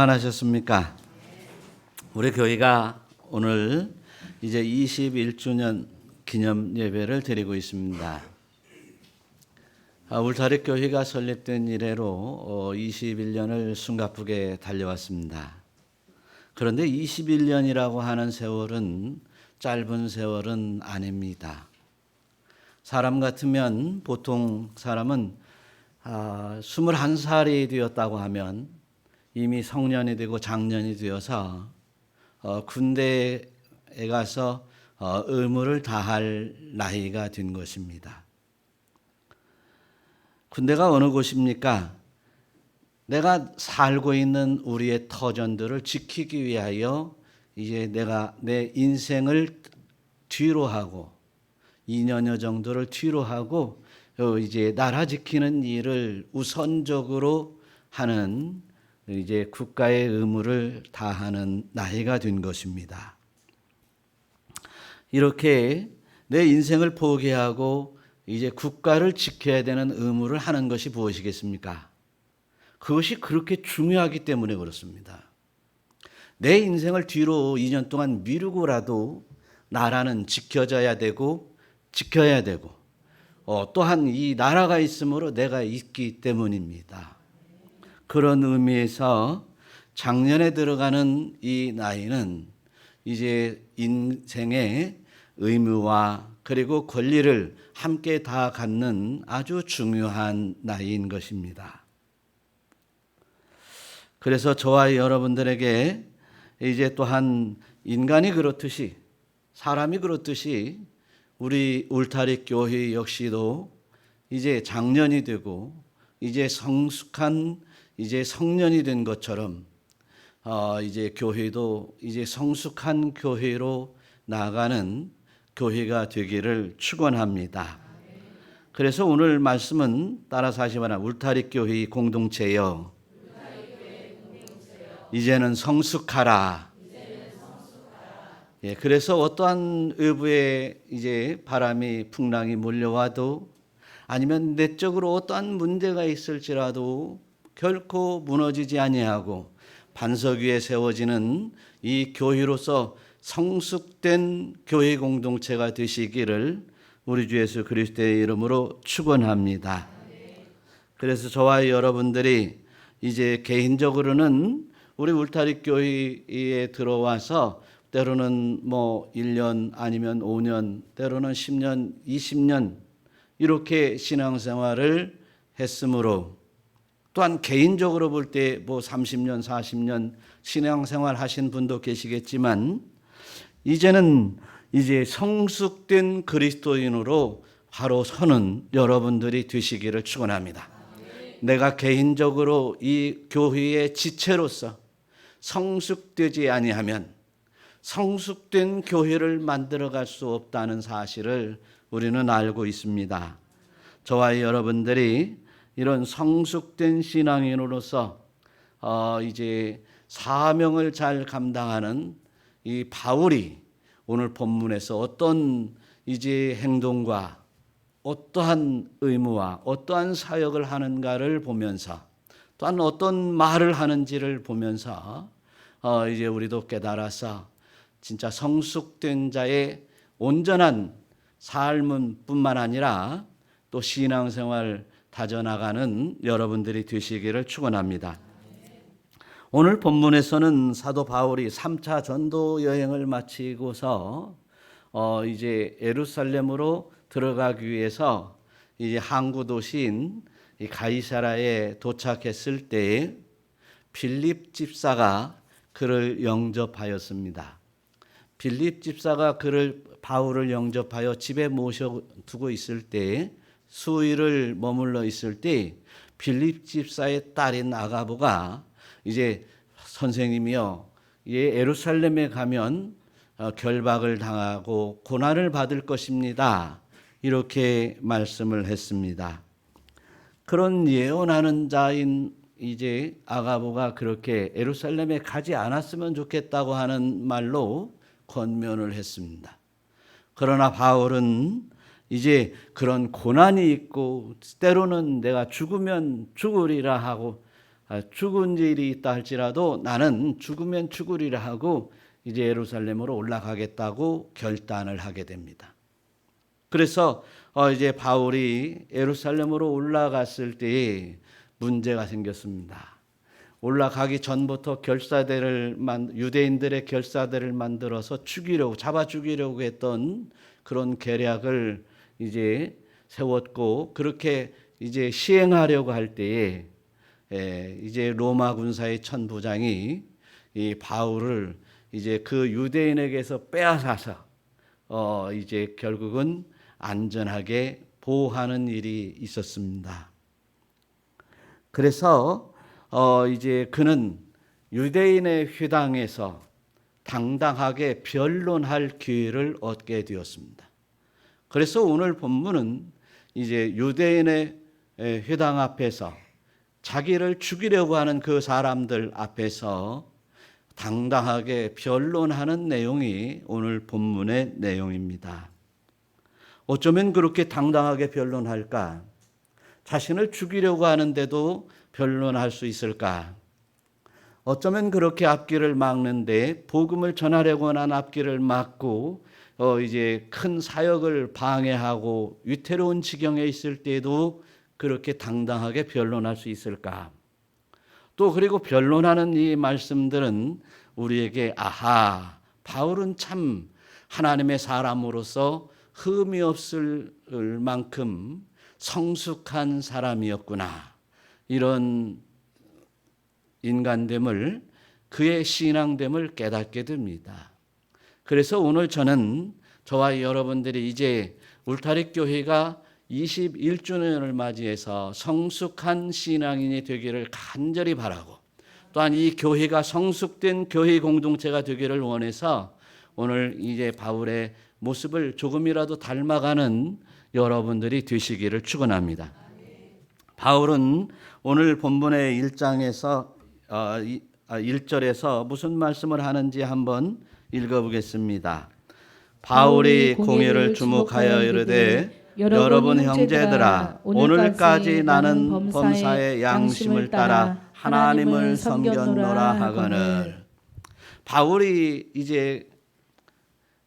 안녕하셨습니까? 우리 교회가 오늘 이제 21주년 기념 예배를 드리고 있습니다. 울타리 교회가 설립된 이래로 21년을 숨가쁘게 달려왔습니다. 그런데 21년이라고 하는 세월은 짧은 세월은 아닙니다. 사람 같으면 보통 사람은 21살이 되었다고 하면 이미 성년이 되고 장년이 되어서 군대에 가서 의무를 다할 나이가 된 것입니다. 군대가 어느 곳입니까? 내가 살고 있는 우리의 터전들을 지키기 위하여 이제 내가 내 인생을 뒤로 하고 2년여 정도를 뒤로 하고 이제 나라 지키는 일을 우선적으로 하는 이제 국가의 의무를 다하는 나이가 된 것입니다. 이렇게 내 인생을 포기하고 이제 국가를 지켜야 되는 의무를 하는 것이 무엇이겠습니까? 그것이 그렇게 중요하기 때문에 그렇습니다. 내 인생을 뒤로 2년 동안 미루고라도 나라는 지켜져야 되고 지켜야 되고 또한 이 나라가 있으므로 내가 있기 때문입니다. 그런 의미에서 작년에 들어가는 이 나이는 이제 인생의 의무와 그리고 권리를 함께 다 갖는 아주 중요한 나이인 것입니다. 그래서 저와 여러분들에게 이제 또한 인간이 그렇듯이 사람이 그렇듯이 우리 울타리 교회 역시도 이제 장년이 되고 이제 성숙한 이제 성년이 된 것처럼 이제 교회도 이제 성숙한 교회로 나아가는 교회가 되기를 축원합니다. 그래서 오늘 말씀은 따라서 하시 바랍니다. 울타리 교회 공동체여 이제는 성숙하라. 예, 그래서 어떠한 외부의 이제 바람이 풍랑이 몰려와도 아니면 내적으로 어떠한 문제가 있을지라도 결코 무너지지 아니하고 반석 위에 세워지는 이 교회로서 성숙된 교회 공동체가 되시기를 우리 주 예수 그리스도의 이름으로 축원합니다. 그래서 저와 여러분들이 이제 개인적으로는 우리 울타리 교회에 들어와서 때로는 뭐 1년 아니면 5년 때로는 10년 20년 이렇게 신앙생활을 했으므로 또한 개인적으로 볼 때 뭐 30년, 40년 신앙생활 하신 분도 계시겠지만 이제는 이제 성숙된 그리스도인으로 바로 서는 여러분들이 되시기를 축원합니다. 내가 개인적으로 이 교회의 지체로서 성숙되지 아니하면 성숙된 교회를 만들어갈 수 없다는 사실을 우리는 알고 있습니다. 저와 여러분들이 이런 성숙된 신앙인으로서 이제 사명을 잘 감당하는 이 바울이 오늘 본문에서 어떤 이제 행동과 어떠한 의무와 어떠한 사역을 하는가를 보면서 또한 어떤 말을 하는지를 보면서 이제 우리도 깨달아서 진짜 성숙된 자의 온전한 삶은 뿐만 아니라 또 신앙생활 다져나가는 여러분들이 되시기를 축원합니다. 오늘 본문에서는 사도 바울이 3차 전도 여행을 마치고서 이제 예루살렘으로 들어가기 위해서 이제 항구 도시인 가이사라에 도착했을 때 빌립 집사가 그를 영접하였습니다. 빌립 집사가 바울을 영접하여 집에 모셔두고 있을 때 수일을 머물러 있을 때 빌립 집사의 딸인 아가보가 이제 선생님이요, 예루살렘에 가면 결박을 당하고 고난을 받을 것입니다. 이렇게 말씀을 했습니다. 그런 예언하는 자인 이제 아가보가 그렇게 예루살렘에 가지 않았으면 좋겠다고 하는 말로 권면을 했습니다. 그러나 바울은 이제 그런 고난이 있고 때로는 내가 죽으면 죽으리라 하고 죽은 일이 있다 할지라도 나는 죽으면 죽으리라 하고 이제 예루살렘으로 올라가겠다고 결단을 하게 됩니다. 그래서 이제 바울이 예루살렘으로 올라갔을 때 문제가 생겼습니다. 올라가기 전부터 유대인들의 결사대를 만들어서 잡아 죽이려고 했던 그런 계략을 이제 세웠고, 그렇게 이제 시행하려고 할 때에 이제 로마 군사의 천부장이 이 바울을 이제 그 유대인에게서 빼앗아서 이제 결국은 안전하게 보호하는 일이 있었습니다. 그래서 이제 그는 유대인의 회당에서 당당하게 변론할 기회를 얻게 되었습니다. 그래서 오늘 본문은 이제 유대인의 회당 앞에서 자기를 죽이려고 하는 그 사람들 앞에서 당당하게 변론하는 내용이 오늘 본문의 내용입니다. 어쩌면 그렇게 당당하게 변론할까? 자신을 죽이려고 하는데도 변론할 수 있을까? 어쩌면 그렇게 앞길을 막는데, 복음을 전하려고 한 앞길을 막고 이제 큰 사역을 방해하고 위태로운 지경에 있을 때도 그렇게 당당하게 변론할 수 있을까? 또 그리고 변론하는 이 말씀들은 우리에게 바울은 참 하나님의 사람으로서 흠이 없을 만큼 성숙한 사람이었구나, 이런 인간됨을, 그의 신앙됨을 깨닫게 됩니다. 그래서 오늘 저와 여러분들이 이제 울타리 교회가 21주년을 맞이해서 성숙한 신앙인이 되기를 간절히 바라고, 또한 이 교회가 성숙된 교회 공동체가 되기를 원해서 오늘 이제 바울의 모습을 조금이라도 닮아가는 여러분들이 되시기를 축원합니다. 바울은 오늘 본문의 1장에서 1절에서 무슨 말씀을 하는지 한번 읽어보겠습니다. 바울이 공회를 주목하여 이르되, 여러분 형제들아, 오늘까지 나는 범사의 양심을 따라 하나님을 섬겼노라 하거늘. 바울이 이제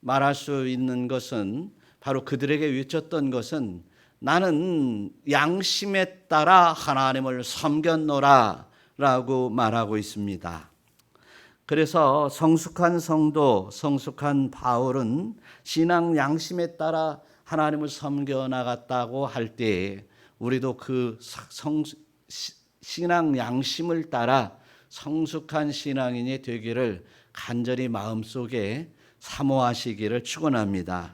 말할 수 있는 것은, 바로 그들에게 외쳤던 것은, 나는 양심에 따라 하나님을 섬겼노라 라고 말하고 있습니다. 그래서 성숙한 성도, 성숙한 바울은 신앙 양심에 따라 하나님을 섬겨 나갔다고 할 때, 우리도 그 신앙 양심을 따라 성숙한 신앙인이 되기를 간절히 마음속에 사모하시기를 축원합니다.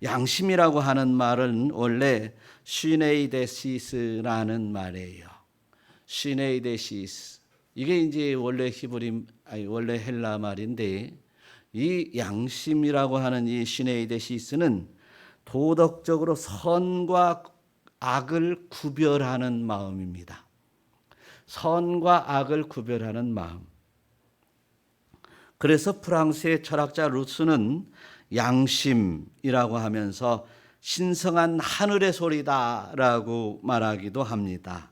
양심이라고 하는 말은 원래 시네이데시스라는 말이에요. 시네이데시스. 이게 이제 원래 원래 헬라 말인데, 이 양심이라고 하는 이 시네이데시스는 도덕적으로 선과 악을 구별하는 마음입니다. 선과 악을 구별하는 마음. 그래서 프랑스의 철학자 루스는 양심이라고 하면서 신성한 하늘의 소리다라고 말하기도 합니다.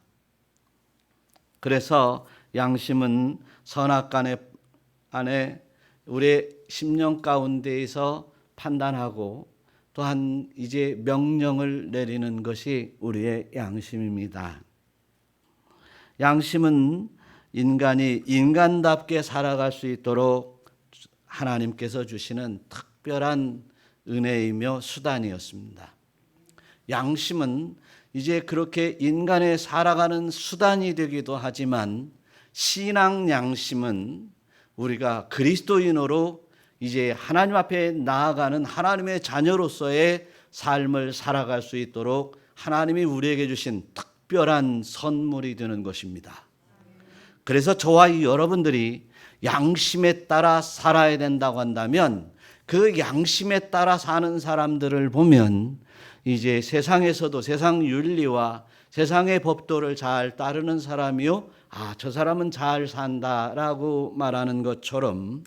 그래서 양심은 선악간 안에 우리의 심령 가운데에서 판단하고, 또한 이제 명령을 내리는 것이 우리의 양심입니다. 양심은 인간이 인간답게 살아갈 수 있도록 하나님께서 주시는 특별한 은혜이며 수단이었습니다. 양심은 이제 그렇게 인간의 살아가는 수단이 되기도 하지만, 신앙 양심은 우리가 그리스도인으로 이제 하나님 앞에 나아가는 하나님의 자녀로서의 삶을 살아갈 수 있도록 하나님이 우리에게 주신 특별한 선물이 되는 것입니다. 그래서 저와 여러분들이 양심에 따라 살아야 된다고 한다면, 그 양심에 따라 사는 사람들을 보면 이제 세상에서도 세상 윤리와 세상의 법도를 잘 따르는 사람이요, 저 사람은 잘 산다라고 말하는 것처럼,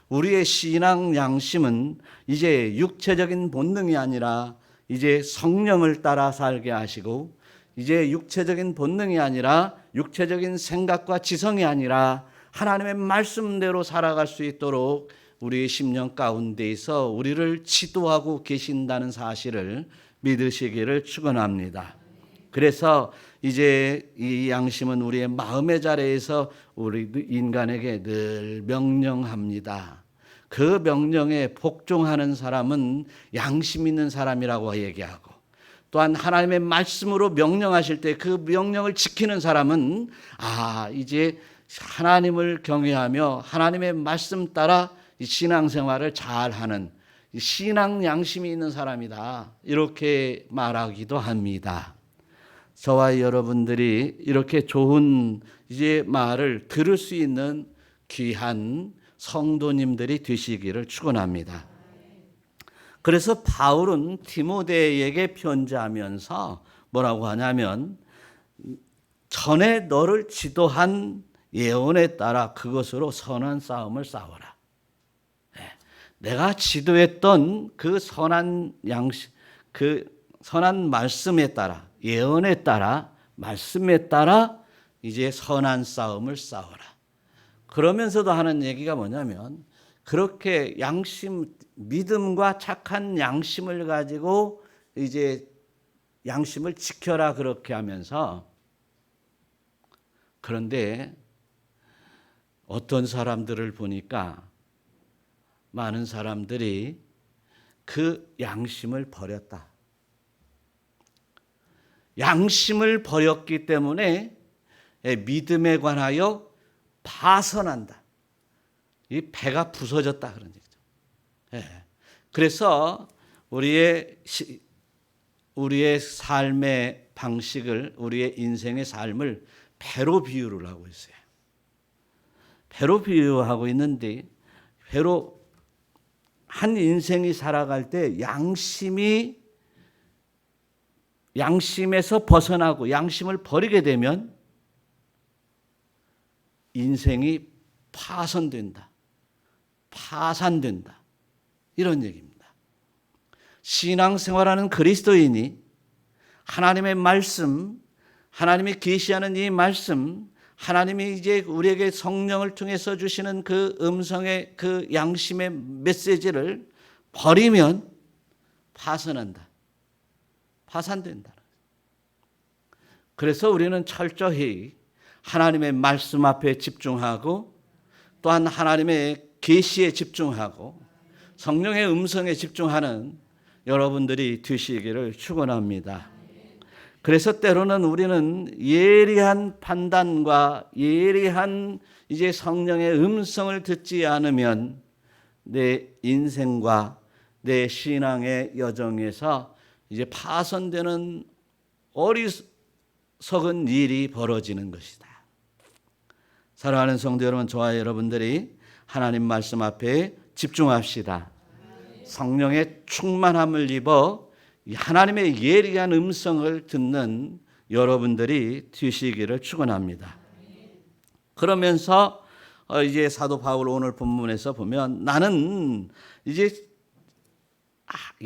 우리의 신앙 양심은 이제 육체적인 본능이 아니라 이제 성령을 따라 살게 하시고, 이제 육체적인 본능이 아니라 육체적인 생각과 지성이 아니라 하나님의 말씀대로 살아갈 수 있도록 우리의 심령 가운데에서 우리를 지도하고 계신다는 사실을 믿으시기를 축원합니다. 그래서 이제 이 양심은 우리의 마음의 자리에서 우리 인간에게 늘 명령합니다. 그 명령에 복종하는 사람은 양심 있는 사람이라고 얘기하고, 또한 하나님의 말씀으로 명령하실 때 그 명령을 지키는 사람은 이제 하나님을 경외하며 하나님의 말씀 따라 신앙생활을 잘하는 신앙 양심이 있는 사람이다, 이렇게 말하기도 합니다. 저와 여러분들이 이렇게 좋은 이제 말을 들을 수 있는 귀한 성도님들이 되시기를 축원합니다. 그래서 바울은 디모데에게 편지하면서 뭐라고 하냐면, 전에 너를 지도한 예언에 따라 그것으로 선한 싸움을 싸워라. 내가 지도했던 그 선한 양심, 그 선한 말씀에 따라, 예언에 따라, 말씀에 따라 이제 선한 싸움을 싸워라. 그러면서도 하는 얘기가 뭐냐면, 그렇게 양심, 믿음과 착한 양심을 가지고 이제 양심을 지켜라, 그렇게 하면서, 그런데 어떤 사람들을 보니까 많은 사람들이 그 양심을 버렸다. 양심을 버렸기 때문에 믿음에 관하여 파선한다. 이 배가 부서졌다, 그런 얘기죠. 그래서 우리의 삶의 방식을, 우리의 인생의 삶을 배로 비유를 하고 있어요. 배로 비유하고 있는데, 배로 한 인생이 살아갈 때 양심에서 벗어나고 양심을 버리게 되면 인생이 파손된다, 파산된다, 이런 얘기입니다. 신앙생활하는 그리스도인이 하나님의 말씀, 하나님이 계시하는 이 말씀, 하나님이 이제 우리에게 성령을 통해서 주시는 그 음성의 그 양심의 메시지를 버리면 파산한다, 파산된다. 그래서 우리는 철저히 하나님의 말씀 앞에 집중하고, 또한 하나님의 계시에 집중하고 성령의 음성에 집중하는 여러분들이 되시기를 축원합니다. 그래서 때로는 우리는 예리한 판단과 예리한 이제 성령의 음성을 듣지 않으면 내 인생과 내 신앙의 여정에서 이제 파손되는 어리석은 일이 벌어지는 것이다. 사랑하는 성도 여러분, 저와 여러분들이 하나님 말씀 앞에 집중합시다. 성령의 충만함을 입어 하나님의 예리한 음성을 듣는 여러분들이 되시기를 축원합니다. 그러면서 이제 사도 바울 오늘 본문에서 보면, 나는 이제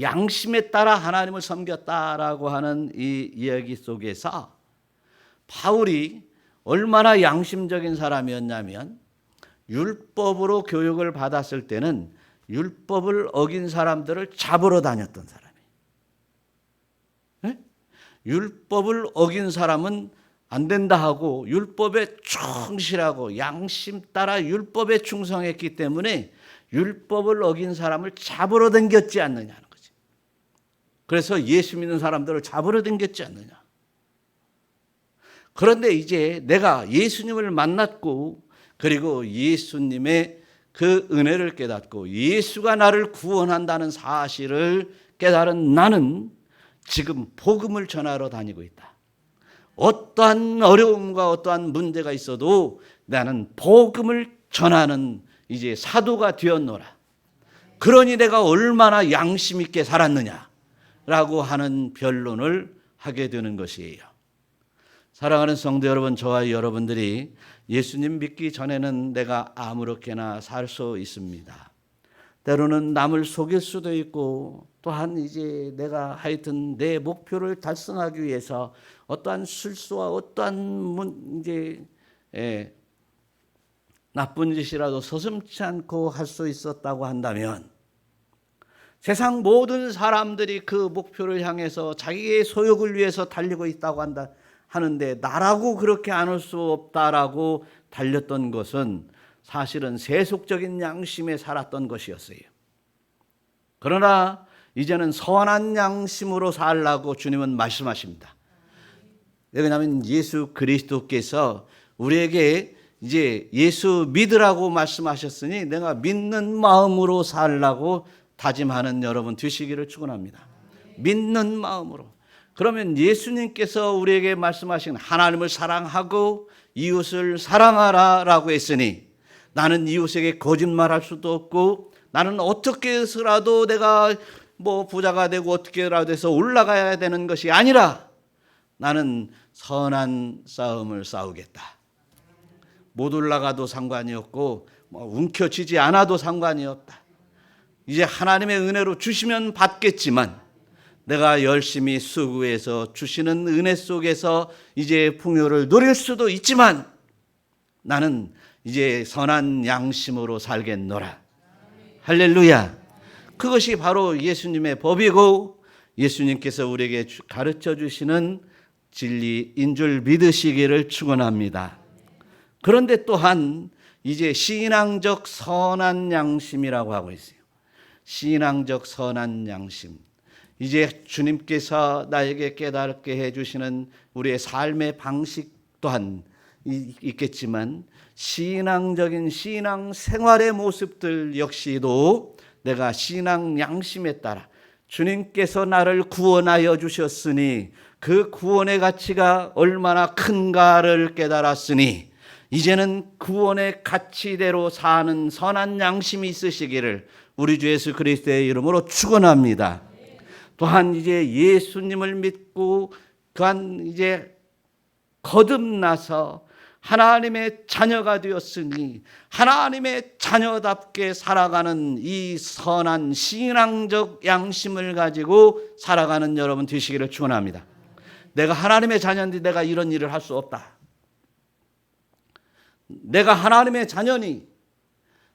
양심에 따라 하나님을 섬겼다라고 하는 이 이야기 속에서 바울이 얼마나 양심적인 사람이었냐면, 율법으로 교육을 받았을 때는 율법을 어긴 사람들을 잡으러 다녔던 사람이에요. 율법을 어긴 사람은 안 된다 하고 율법에 충실하고 양심 따라 율법에 충성했기 때문에 율법을 어긴 사람을 잡으러 당겼지 않느냐는 거지. 그래서 예수 믿는 사람들을 잡으러 당겼지 않느냐. 그런데 이제 내가 예수님을 만났고, 그리고 예수님의 그 은혜를 깨닫고 예수가 나를 구원한다는 사실을 깨달은 나는 지금 복음을 전하러 다니고 있다. 어떠한 어려움과 어떠한 문제가 있어도 나는 복음을 전하는 이제 사도가 되었노라. 그러니 내가 얼마나 양심 있게 살았느냐라고 하는 변론을 하게 되는 것이에요. 사랑하는 성도 여러분, 저와 여러분들이 예수님 믿기 전에는 내가 아무렇게나 살 수 있습니다. 때로는 남을 속일 수도 있고, 또한 이제 내가 하여튼 내 목표를 달성하기 위해서 어떠한 실수와 어떠한 이제 나쁜 짓이라도 서슴지 않고 할 수 있었다고 한다면 세상 모든 사람들이 그 목표를 향해서 자기의 소욕을 위해서 달리고 있다고 하는데 나라고 그렇게 안 할 수 없다라고 달렸던 것은 사실은 세속적인 양심에 살았던 것이었어요. 그러나 이제는 선한 양심으로 살라고 주님은 말씀하십니다. 왜냐하면 예수 그리스도께서 우리에게 이제 예수 믿으라고 말씀하셨으니 내가 믿는 마음으로 살라고 다짐하는 여러분 되시기를 축원합니다. 믿는 마음으로. 그러면 예수님께서 우리에게 말씀하신 하나님을 사랑하고 이웃을 사랑하라라고 했으니 나는 이웃에게 거짓말할 수도 없고 나는 어떻게 해서라도 내가 뭐 부자가 되고 어떻게라도 해서 올라가야 되는 것이 아니라 나는 선한 싸움을 싸우겠다. 못 올라가도 상관이 없고 움켜쥐지 않아도 상관이 없다. 이제 하나님의 은혜로 주시면 받겠지만 내가 열심히 수고해서 주시는 은혜 속에서 이제 풍요를 누릴 수도 있지만 나는 이제 선한 양심으로 살겠노라. 할렐루야. 그것이 바로 예수님의 법이고 예수님께서 우리에게 가르쳐 주시는 진리인 줄 믿으시기를 축원합니다. 그런데 또한 이제 신앙적 선한 양심이라고 하고 있어요. 신앙적 선한 양심. 이제 주님께서 나에게 깨닫게 해주시는 우리의 삶의 방식 또한 있겠지만 신앙적인 신앙 생활의 모습들 역시도 내가 신앙 양심에 따라 주님께서 나를 구원하여 주셨으니 그 구원의 가치가 얼마나 큰가를 깨달았으니 이제는 구원의 가치대로 사는 선한 양심이 있으시기를 우리 주 예수 그리스도의 이름으로 축원합니다. 또한 이제 예수님을 믿고 또한 이제 거듭나서 하나님의 자녀가 되었으니 하나님의 자녀답게 살아가는 이 선한 신앙적 양심을 가지고 살아가는 여러분 되시기를 축원합니다. 내가 하나님의 자녀인데 내가 이런 일을 할 수 없다. 내가 하나님의 자녀니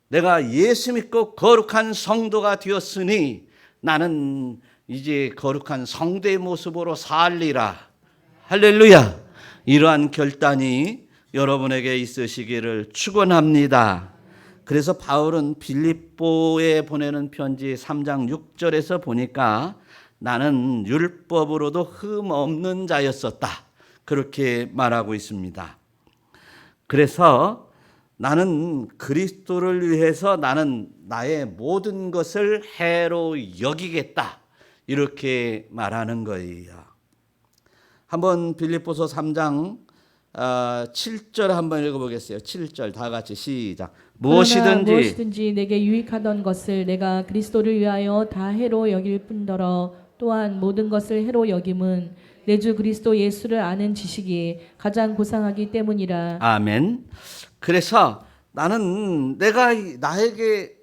내가 예수 믿고 거룩한 성도가 되었으니 나는 이제 거룩한 성도의 모습으로 살리라. 할렐루야. 이러한 결단이 여러분에게 있으시기를 축원합니다. 그래서 바울은 빌립보에 보내는 편지 3장 6절에서 보니까 나는 율법으로도 흠 없는 자였었다. 그렇게 말하고 있습니다. 그래서 나는 그리스도를 위해서 나는 나의 모든 것을 해로 여기겠다. 이렇게 말하는 거예요. 한번 빌립보서 3장 7절 한번 읽어보겠어요. 7절 다 같이 시작. 무엇이든지 내게 유익하던 것을 내가 그리스도를 위하여 다 해로 여길 뿐더러 또한 모든 것을 해로 여김은 내 주 그리스도 예수를 아는 지식이 가장 고상하기 때문이라. 아멘. 그래서 나는 내가 나에게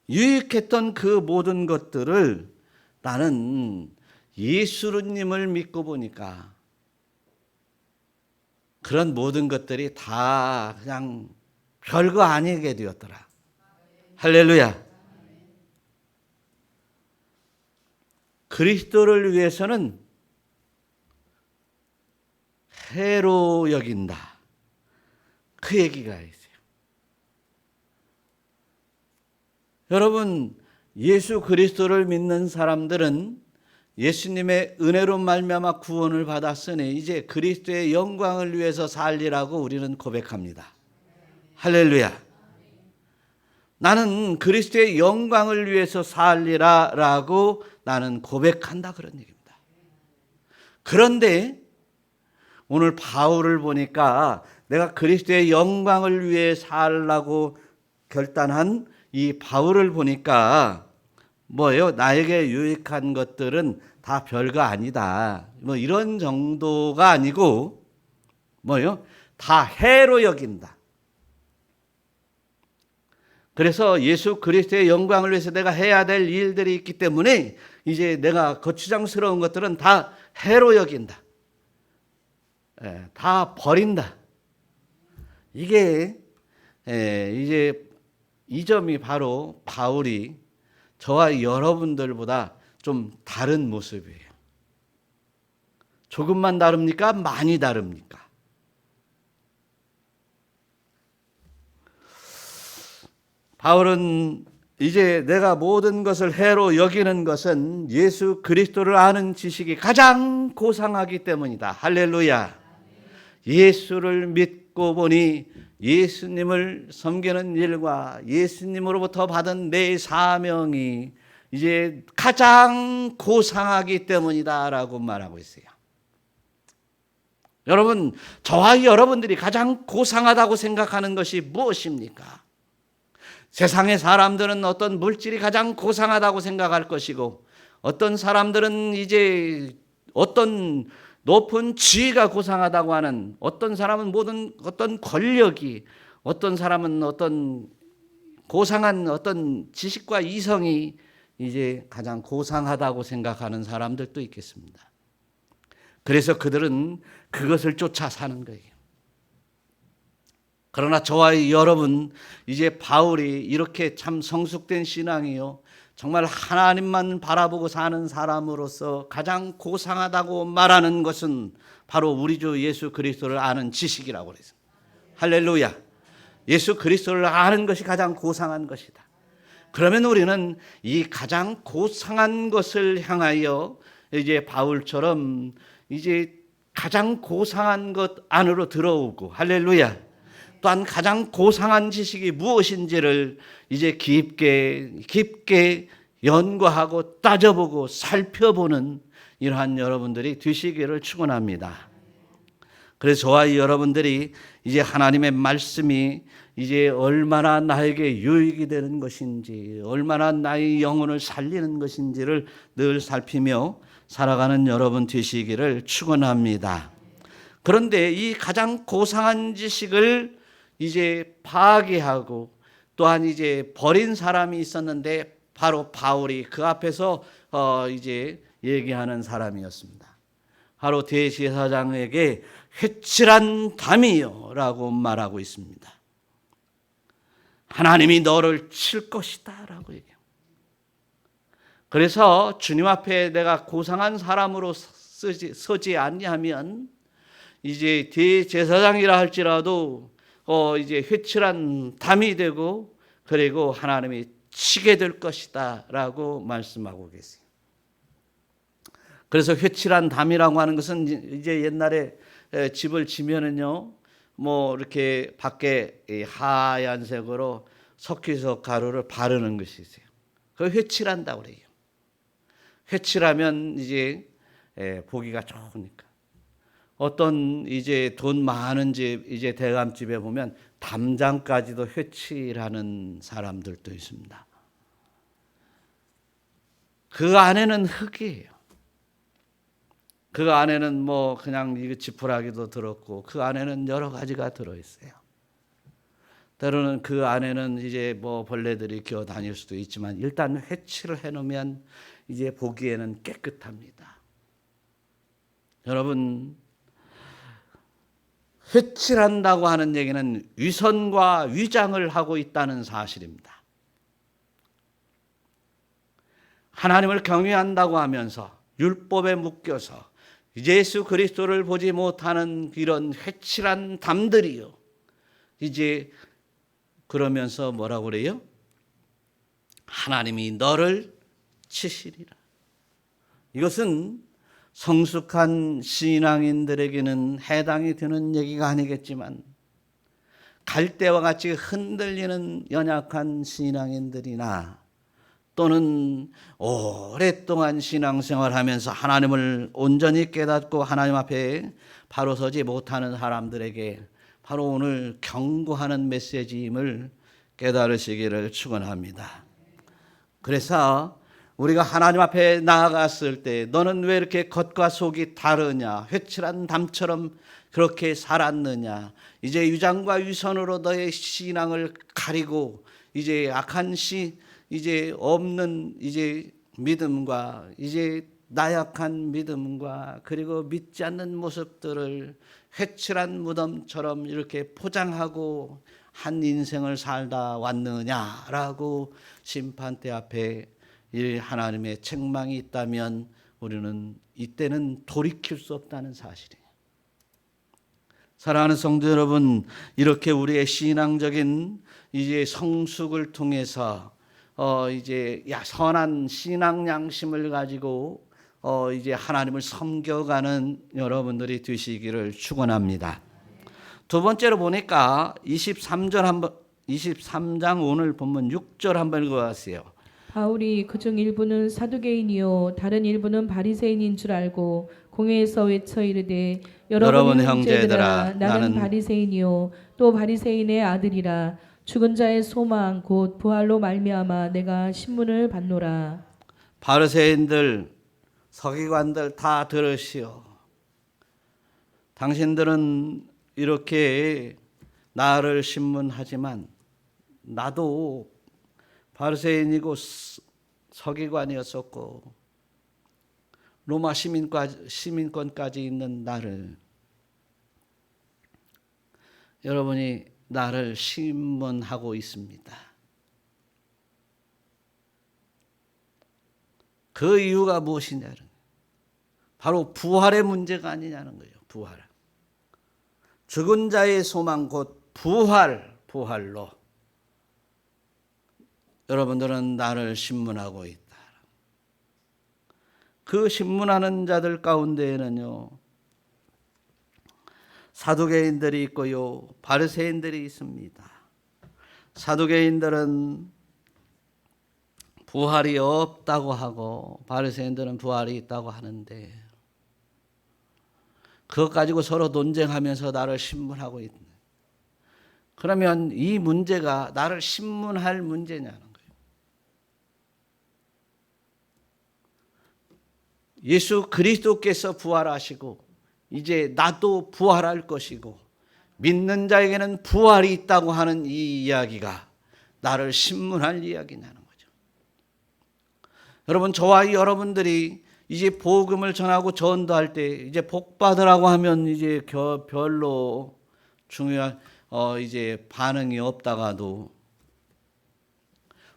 유익했던 그 모든 것들을 나는 예수님을 믿고 보니까 그런 모든 것들이 다 그냥 별거 아니게 되었더라. 할렐루야. 그리스도를 위해서는 해로 여긴다. 그 얘기가 있어요. 여러분, 예수 그리스도를 믿는 사람들은 예수님의 은혜로 말미암아 구원을 받았으니 이제 그리스도의 영광을 위해서 살리라고 우리는 고백합니다. 할렐루야. 나는 그리스도의 영광을 위해서 살리라라고 나는 고백한다 그런 얘기입니다. 그런데 오늘 바울을 보니까 내가 그리스도의 영광을 위해 살라고 결단한 이 바울을 보니까 뭐예요? 나에게 유익한 것들은 다 별거 아니다. 뭐 이런 정도가 아니고 뭐예요? 다 해로 여긴다. 그래서 예수 그리스도의 영광을 위해서 내가 해야 될 일들이 있기 때문에 이제 내가 거추장스러운 것들은 다 해로 여긴다. 다 버린다. 이게 이제 이 점이 바로 바울이 저와 여러분들보다 좀 다른 모습이에요. 조금만 다릅니까? 많이 다릅니까? 바울은 이제 내가 모든 것을 해로 여기는 것은 예수 그리스도를 아는 지식이 가장 고상하기 때문이다. 할렐루야. 예수를 믿고 보니 예수님을 섬기는 일과 예수님으로부터 받은 내 사명이 이제 가장 고상하기 때문이다라고 말하고 있어요. 여러분, 저와 여러분들이 가장 고상하다고 생각하는 것이 무엇입니까? 세상의 사람들은 어떤 물질이 가장 고상하다고 생각할 것이고, 어떤 사람들은 이제 어떤 높은 지위가 고상하다고 하는, 어떤 사람은 모든 어떤 권력이, 어떤 사람은 어떤 고상한 어떤 지식과 이성이 이제 가장 고상하다고 생각하는 사람들도 있겠습니다. 그래서 그들은 그것을 쫓아 사는 거예요. 그러나 저와 여러분, 이제 바울이 이렇게 참 성숙된 신앙이요, 정말 하나님만 바라보고 사는 사람으로서 가장 고상하다고 말하는 것은 바로 우리 주 예수 그리스도를 아는 지식이라고 그랬습니다. 할렐루야. 예수 그리스도를 아는 것이 가장 고상한 것이다. 그러면 우리는 이 가장 고상한 것을 향하여 이제 바울처럼 이제 가장 고상한 것 안으로 들어오고, 할렐루야. 또한 가장 고상한 지식이 무엇인지를 이제 깊게 연구하고 따져보고 살펴보는 이러한 여러분들이 되시기를 축원합니다. 그래서 저와 여러분들이 이제 하나님의 말씀이 이제 얼마나 나에게 유익이 되는 것인지, 얼마나 나의 영혼을 살리는 것인지를 늘 살피며 살아가는 여러분 되시기를 축원합니다. 그런데 이 가장 고상한 지식을 이제 파괴하고 또한 이제 버린 사람이 있었는데 바로 바울이 그 앞에서 이제 얘기하는 사람이었습니다. 바로 대제사장에게 회칠한 담이요라고 말하고 있습니다. 하나님이 너를 칠 것이다 라고 얘기해요. 그래서 주님 앞에 내가 고상한 사람으로 서지 아니하면 이제 대제사장이라 할지라도 이제 회칠한 담이 되고, 그리고 하나님이 치게 될 것이다 라고 말씀하고 계세요. 그래서 회칠한 담이라고 하는 것은 이제 옛날에 집을 지면은요, 뭐 이렇게 밖에 하얀색으로 석회석 가루를 바르는 것이 있어요. 그걸 회칠한다고 그래요. 회칠하면 이제 보기가 좋으니까. 어떤 이제 돈 많은 집, 이제 대감집에 보면 담장까지도 회칠하는 사람들도 있습니다. 그 안에는 흙이에요. 그 안에는 뭐 그냥 이거 지푸라기도 들었고, 그 안에는 여러 가지가 들어있어요. 때로는 그 안에는 이제 뭐 벌레들이 기어 다닐 수도 있지만 일단 회칠을 해놓으면 이제 보기에는 깨끗합니다. 여러분, 회칠한다고 하는 얘기는 위선과 위장을 하고 있다는 사실입니다. 하나님을 경외한다고 하면서 율법에 묶여서 예수 그리스도를 보지 못하는 이런 회칠한 담들이요, 이제 그러면서 뭐라고 그래요? 하나님이 너를 치시리라. 이것은 성숙한 신앙인들에게는 해당이 되는 얘기가 아니겠지만, 갈대와 같이 흔들리는 연약한 신앙인들이나 또는 오랫동안 신앙생활하면서 하나님을 온전히 깨닫고 하나님 앞에 바로 서지 못하는 사람들에게 바로 오늘 경고하는 메시지임을 깨달으시기를 축원합니다. 그래서 우리가 하나님 앞에 나아갔을 때 너는 왜 이렇게 겉과 속이 다르냐, 회칠한 담처럼 그렇게 살았느냐, 이제 위장과 위선으로 너의 신앙을 가리고 이제 악한 이제 없는 이제 믿음과 이제 나약한 믿음과 그리고 믿지 않는 모습들을 회칠한 무덤처럼 이렇게 포장하고 한 인생을 살다 왔느냐라고 심판대 앞에 이 하나님의 책망이 있다면 우리는 이때는 돌이킬 수 없다는 사실이에요. 사랑하는 성도 여러분, 이렇게 우리의 신앙적인 이제 성숙을 통해서 이제 선한 신앙 양심을 가지고 이제 하나님을 섬겨가는 여러분들이 되시기를 축원합니다. 두 번째로 보니까 23장 오늘 본문 6절 한번 읽어보세요. 바울이 그중 일부는 사두개인이요 다른 일부는 바리새인인 줄 알고 공회에서 외쳐 이르되 여러분 형제들아 나는 바리새인이요 또 바리새인의 아들이라 죽은 자의 소망 곧 부활로 말미암아 내가 신문을 받노라. 바리새인들 서기관들 다 들으시오. 당신들은 이렇게 나를 신문하지만 나도 바리새인이고 서기관이었었고 로마 시민권까지 있는 나를 여러분이 나를 신문하고 있습니다. 그 이유가 무엇이냐는 바로 부활의 문제가 아니냐는 거예요. 부활. 죽은 자의 소망 곧 부활로 여러분들은 나를 신문하고 있다. 그 신문하는 자들 가운데에는요 사두개인들이 있고요 바리새인들이 있습니다. 사두개인들은 부활이 없다고 하고 바리새인들은 부활이 있다고 하는데 그것 가지고 서로 논쟁하면서 나를 신문하고 있는. 그러면 이 문제가 나를 신문할 문제냐는 거예요. 예수 그리스도께서 부활하시고 이제 나도 부활할 것이고 믿는 자에게는 부활이 있다고 하는 이 이야기가 나를 신문할 이야기냐는 거죠. 여러분, 저와 여러분들이 이제 복음을 전하고 전도할 때 이제 복 받으라고 하면 이제 별로 중요한 이제 반응이 없다가도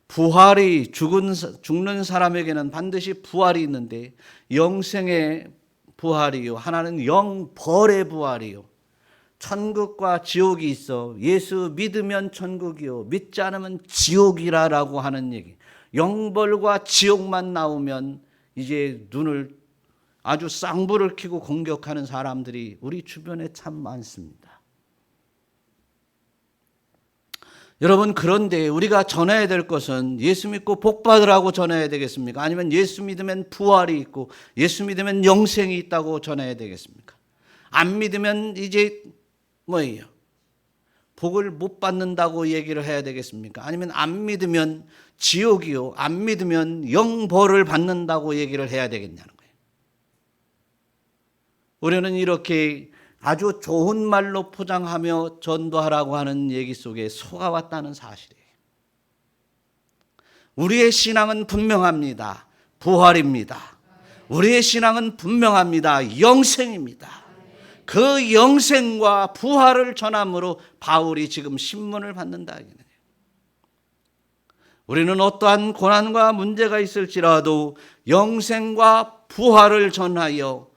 부활이 죽는 사람에게는 반드시 부활이 있는데 영생의 부활이요 하나는 영벌의 부활이요 천국과 지옥이 있어 예수 믿으면 천국이요 믿지 않으면 지옥이라라고 하는 얘기. 영벌과 지옥만 나오면 이제 눈을 아주 쌍불을 켜고 공격하는 사람들이 우리 주변에 참 많습니다. 여러분, 그런데 우리가 전해야 될 것은 예수 믿고 복 받으라고 전해야 되겠습니까? 아니면 예수 믿으면 부활이 있고 예수 믿으면 영생이 있다고 전해야 되겠습니까? 안 믿으면 이제 뭐예요? 복을 못 받는다고 얘기를 해야 되겠습니까? 아니면 안 믿으면 지옥이요, 안 믿으면 영벌을 받는다고 얘기를 해야 되겠냐는 거예요. 우리는 이렇게 아주 좋은 말로 포장하며 전도하라고 하는 얘기 속에 속아왔다는 사실이에요. 우리의 신앙은 분명합니다. 부활입니다. 우리의 신앙은 분명합니다. 영생입니다. 그 영생과 부활을 전함으로 바울이 지금 신문을 받는다. 우리는 어떠한 고난과 문제가 있을지라도 영생과 부활을 전하여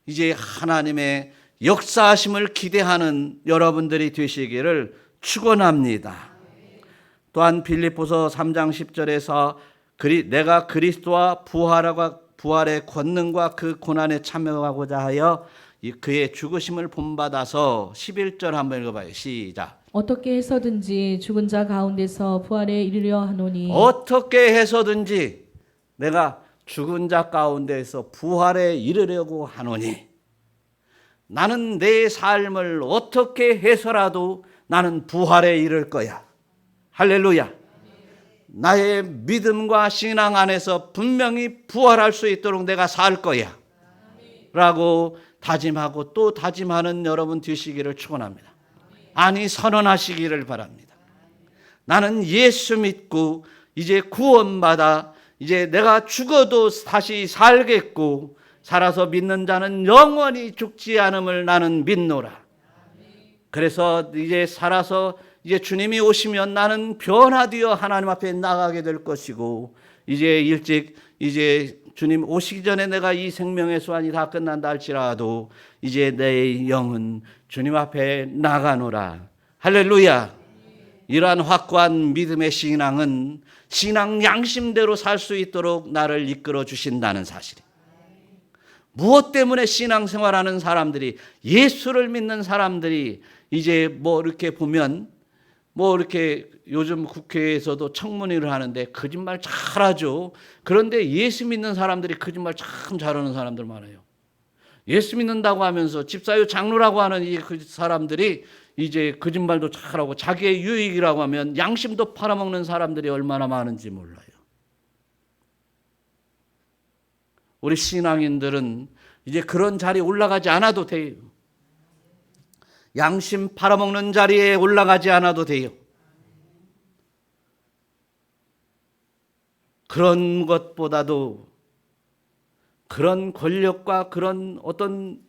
이제 하나님의 역사하심을 기대하는 여러분들이 되시기를 축원합니다. 또한 빌립보서 3장 10절에서 내가 그리스도와 부활의 권능과 그 고난에 참여하고자 하여 그의 죽으심을 본받아서 11절 한번 읽어봐요. 시작. 어떻게 해서든지 죽은 자 가운데서 부활에 이르려 하노니 어떻게 해서든지 내가 죽은 자 가운데서 부활에 이르려고 하노니 나는 내 삶을 어떻게 해서라도 나는 부활에 이를 거야. 할렐루야. 나의 믿음과 신앙 안에서 분명히 부활할 수 있도록 내가 살 거야 라고 다짐하고 또 다짐하는 여러분 되시기를 축원합니다. 아니 선언하시기를 바랍니다. 나는 예수 믿고 이제 구원받아 이제 내가 죽어도 다시 살겠고 살아서 믿는 자는 영원히 죽지 않음을 나는 믿노라. 그래서 이제 살아서 이제 주님이 오시면 나는 변화되어 하나님 앞에 나가게 될 것이고 이제 일찍 이제 주님 오시기 전에 내가 이 생명의 수완이 다 끝난다 할지라도 이제 내 영은 주님 앞에 나가노라. 할렐루야. 이러한 확고한 믿음의 신앙은 신앙 양심대로 살 수 있도록 나를 이끌어 주신다는 사실이. 무엇 때문에 신앙생활하는 사람들이, 예수를 믿는 사람들이 이제 뭐 이렇게 보면 뭐 이렇게 요즘 국회에서도 청문회를 하는데 거짓말 잘하죠. 그런데 예수 믿는 사람들이 거짓말 참 잘하는 사람들 많아요. 예수 믿는다고 하면서 집사요 장로라고 하는 이 사람들이 이제 거짓말도 잘하고 자기의 유익이라고 하면 양심도 팔아먹는 사람들이 얼마나 많은지 몰라요. 우리 신앙인들은 이제 그런 자리에 올라가지 않아도 돼요. 양심 팔아먹는 자리에 올라가지 않아도 돼요. 그런 것보다도 그런 권력과 그런 어떤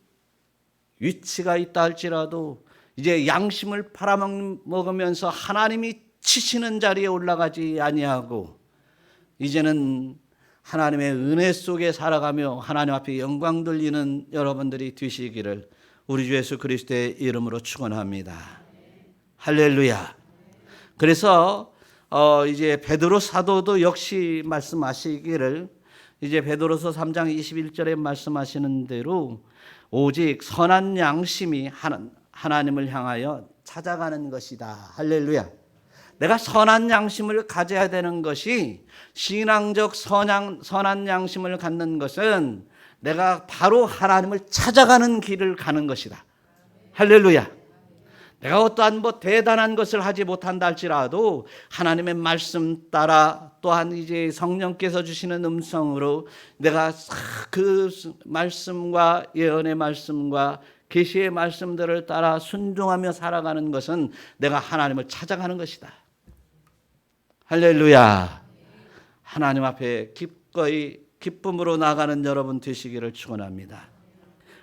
위치가 있다 할지라도 이제 양심을 팔아먹으면서 하나님이 치시는 자리에 올라가지 아니하고 이제는 하나님의 은혜 속에 살아가며 하나님 앞에 영광 돌리는 여러분들이 되시기를 우리 주 예수 그리스도의 이름으로 축원합니다. 할렐루야. 그래서 이제 베드로 사도도 역시 말씀하시기를 이제 베드로서 3장 21절에 말씀하시는 대로 오직 선한 양심이 하나님을 향하여 찾아가는 것이다. 할렐루야. 내가 선한 양심을 가져야 되는 것이 신앙적 선한 양심을 갖는 것은 내가 바로 하나님을 찾아가는 길을 가는 것이다. 할렐루야. 내가 어떠한 뭐 대단한 것을 하지 못한다 할지라도 하나님의 말씀 따라 또한 이제 성령께서 주시는 음성으로 내가 그 말씀과 예언의 말씀과 계시의 말씀들을 따라 순종하며 살아가는 것은 내가 하나님을 찾아가는 것이다. 할렐루야. 하나님 앞에 기꺼이 기쁨으로 나가는 여러분 되시기를 축원합니다.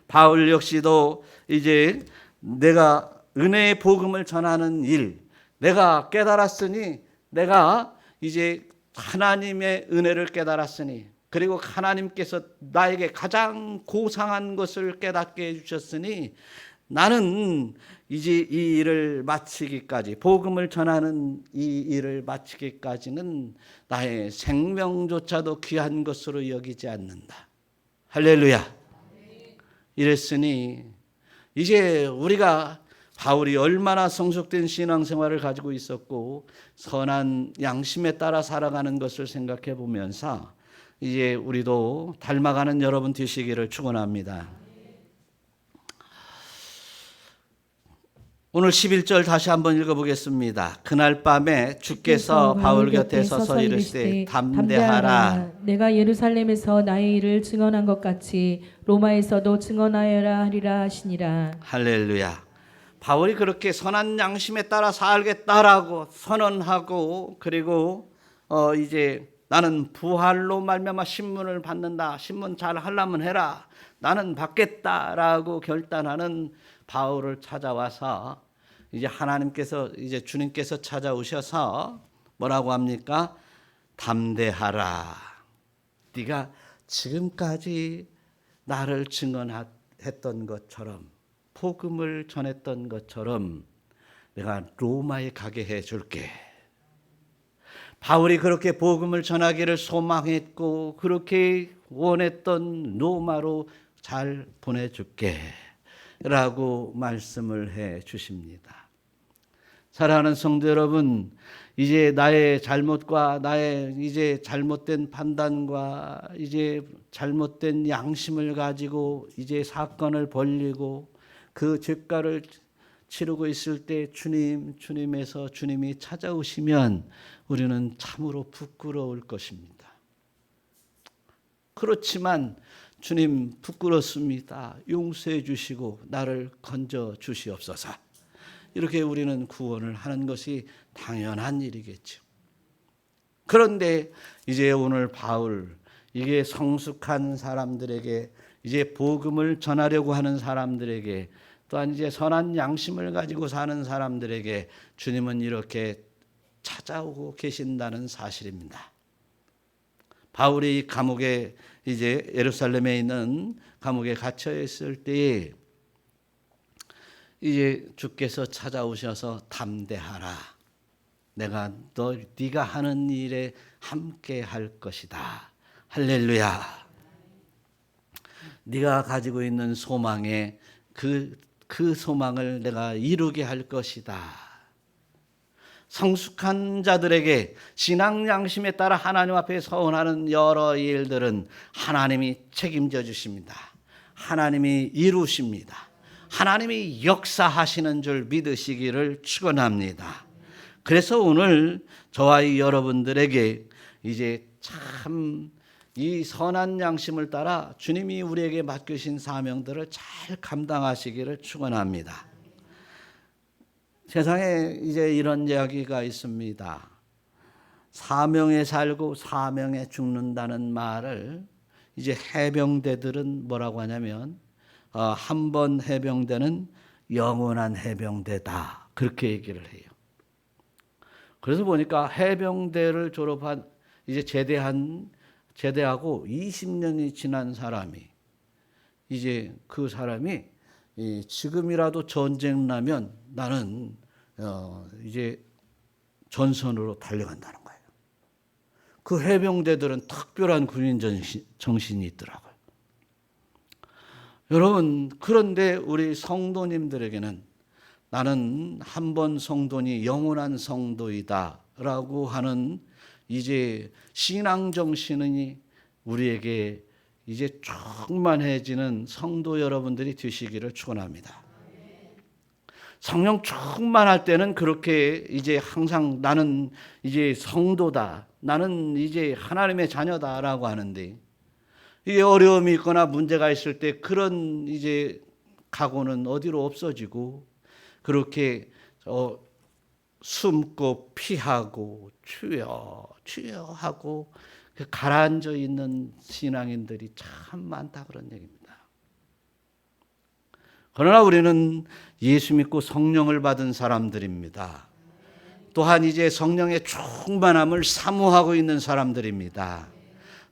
바울 역시도 이제 내가 은혜의 복음을 전하는 일, 내가 깨달았으니 내가 이제 하나님의 은혜를 깨달았으니 그리고 하나님께서 나에게 가장 고상한 것을 깨닫게 해주셨으니 나는 이제 이 일을 마치기까지 복음을 전하는 이 일을 마치기까지는 나의 생명조차도 귀한 것으로 여기지 않는다. 할렐루야. 이랬으니 이제 우리가 바울이 얼마나 성숙된 신앙생활을 가지고 있었고 선한 양심에 따라 살아가는 것을 생각해 보면서 이제 우리도 닮아가는 여러분 되시기를 축원합니다. 오늘 11절 다시 한번 읽어보겠습니다. 그날 밤에 주께서 바울 곁에 서서 이르시되 담대하라. 내가 예루살렘에서 나의 일을 증언한 것 같이 로마에서도 증언하여라 하리라 하시니라. 할렐루야. 바울이 그렇게 선한 양심에 따라 살겠다라고 선언하고 그리고 이제 나는 부활로 말미암아 신문을 받는다. 신문 잘 하려면 해라. 나는 받겠다라고 결단하는 바울을 찾아와서 이제 하나님께서 이제 주님께서 찾아오셔서 뭐라고 합니까? 담대하라. 네가 지금까지 나를 증언했던 것처럼 복음을 전했던 것처럼 내가 로마에 가게 해줄게. 바울이 그렇게 복음을 전하기를 소망했고 그렇게 원했던 로마로 잘 보내줄게 라고 말씀을 해 주십니다. 사랑하는 성도 여러분, 이제 나의 잘못과 나의 이제 잘못된 판단과 이제 잘못된 양심을 가지고 이제 사건을 벌리고 그 죄가를 치르고 있을 때 주님에서 주님이 찾아오시면 우리는 참으로 부끄러울 것입니다. 그렇지만 주님 부끄럽습니다. 용서해 주시고 나를 건져 주시옵소서. 이렇게 우리는 구원을 하는 것이 당연한 일이겠죠. 그런데 이제 오늘 바울, 이게 성숙한 사람들에게, 이제 복음을 전하려고 하는 사람들에게, 또한 이제 선한 양심을 가지고 사는 사람들에게 주님은 이렇게 찾아오고 계신다는 사실입니다. 바울이 감옥에, 이제 예루살렘에 있는 감옥에 갇혀 있을 때에 이제 주께서 찾아오셔서 담대하라. 내가 네가 하는 일에 함께 할 것이다. 할렐루야. 네가 가지고 있는 소망에 그 소망을 내가 이루게 할 것이다. 성숙한 자들에게 신앙 양심에 따라 하나님 앞에 서원하는 여러 일들은 하나님이 책임져 주십니다. 하나님이 이루십니다. 하나님이 역사하시는 줄 믿으시기를 축원합니다. 그래서 오늘 저와 여러분들에게 이제 참 이 선한 양심을 따라 주님이 우리에게 맡기신 사명들을 잘 감당하시기를 축원합니다. 세상에 이제 이런 이야기가 있습니다. 사명에 살고 사명에 죽는다는 말을 이제 해병대들은 뭐라고 하냐면 한 번 해병대는 영원한 해병대다, 그렇게 얘기를 해요. 그래서 보니까 해병대를 졸업한, 이제 제대하고 20년이 지난 사람이, 이제 그 사람이 지금이라도 전쟁 나면 나는 이제 전선으로 달려간다는 거예요. 그 해병대들은 특별한 군인 정신이 있더라고요. 여러분, 그런데 우리 성도님들에게는 나는 한 번 성도니 영원한 성도이다라고 하는 이제 신앙 정신이 우리에게 이제 충만해지는 성도 여러분들이 되시기를 축원합니다. 성령 충만할 때는 그렇게 이제 항상 나는 이제 성도다, 나는 이제 하나님의 자녀다라고 하는데, 이게 어려움이 있거나 문제가 있을 때 그런 이제 각오는 어디로 없어지고, 그렇게 숨고 피하고 주여 하고 가라앉아 있는 신앙인들이 참 많다, 그런 얘기입니다. 그러나 우리는 예수 믿고 성령을 받은 사람들입니다. 또한 이제 성령의 충만함을 사모하고 있는 사람들입니다.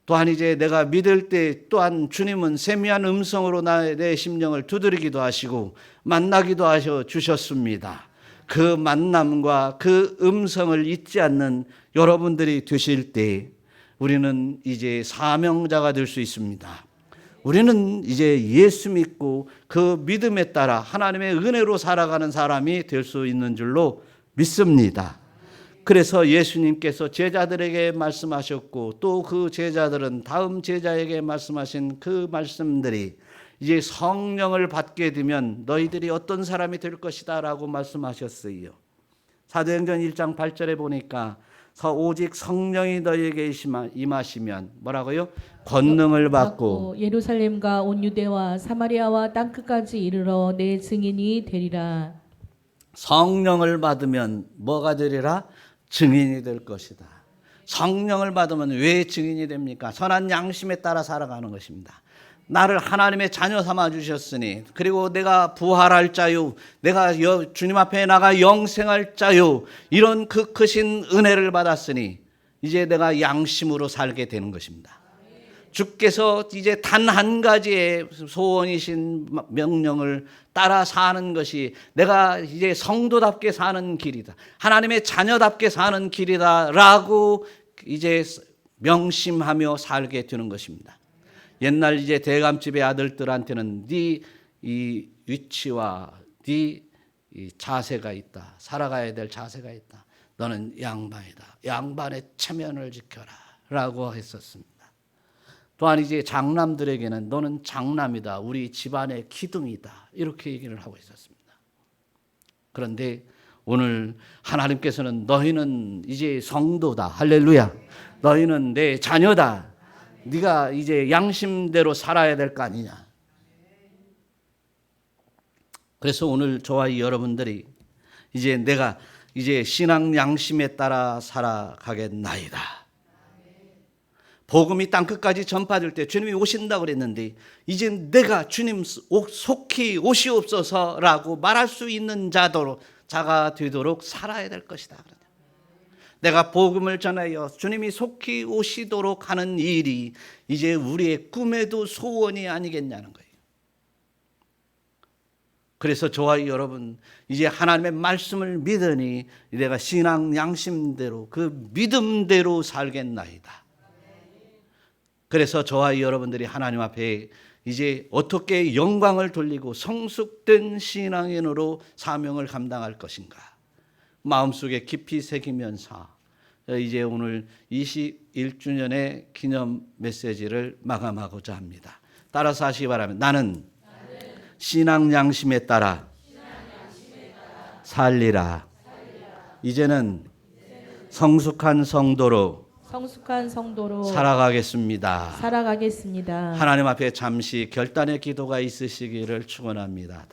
또한 이제 내가 믿을 때 또한 주님은 세미한 음성으로 내 심령을 두드리기도 하시고 만나기도 하셔 주셨습니다. 그 만남과 그 음성을 잊지 않는 여러분들이 되실 때 우리는 이제 사명자가 될 수 있습니다. 우리는 이제 예수 믿고 그 믿음에 따라 하나님의 은혜로 살아가는 사람이 될 수 있는 줄로 믿습니다. 그래서 예수님께서 제자들에게 말씀하셨고 또 그 제자들은 다음 제자에게 말씀하신 그 말씀들이 이제 성령을 받게 되면 너희들이 어떤 사람이 될 것이다 라고 말씀하셨어요. 사도행전 1장 8절에 보니까 오직 성령이 너희에게 임하시면 뭐라고요? 권능을 받고 예루살렘과 온 유대와 사마리아와 땅끝까지 이르러 내 증인이 되리라. 성령을 받으면 뭐가 되리라? 증인이 될 것이다. 성령을 받으면 왜 증인이 됩니까? 선한 양심에 따라 살아가는 것입니다. 나를 하나님의 자녀 삼아 주셨으니, 그리고 내가 부활할 자요, 내가 주님 앞에 나가 영생할 자요, 이런 그 크신 은혜를 받았으니 이제 내가 양심으로 살게 되는 것입니다. 주께서 이제 단 한 가지의 소원이신 명령을 따라 사는 것이 내가 이제 성도답게 사는 길이다, 하나님의 자녀답게 사는 길이다 라고 이제 명심하며 살게 되는 것입니다. 옛날 이제 대감집의 아들들한테는 네 이 위치와 네 이 자세가 있다, 살아가야 될 자세가 있다, 너는 양반이다, 양반의 체면을 지켜라 라고 했었습니다. 또한 이제 장남들에게는 너는 장남이다, 우리 집안의 기둥이다, 이렇게 얘기를 하고 있었습니다. 그런데 오늘 하나님께서는 너희는 이제 성도다, 할렐루야, 너희는 내 자녀다, 네가 이제 양심대로 살아야 될 거 아니냐. 그래서 오늘 저와 여러분들이 이제 내가 이제 신앙 양심에 따라 살아가겠나이다. 복음이 땅끝까지 전파될 때 주님이 오신다고 그랬는데 이제 내가 주님 속히 오시옵소서라고 말할 수 있는 자가 되도록 살아야 될 것이다. 내가 복음을 전하여 주님이 속히 오시도록 하는 일이 이제 우리의 꿈에도 소원이 아니겠냐는 거예요. 그래서 저와 여러분 이제 하나님의 말씀을 믿으니 내가 신앙 양심대로 그 믿음대로 살겠나이다. 그래서 저와 여러분들이 하나님 앞에 이제 어떻게 영광을 돌리고 성숙된 신앙인으로 사명을 감당할 것인가 마음속에 깊이 새기면서 이제 오늘 21주년의 기념 메시지를 마감하고자 합니다. 따라서 하시기 바랍니다. 나는 신앙 양심에 따라 살리라. 이제는 성숙한 성도로 살아가겠습니다. 살아가겠습니다. 하나님 앞에 잠시 결단의 기도가 있으시기를 축원합니다.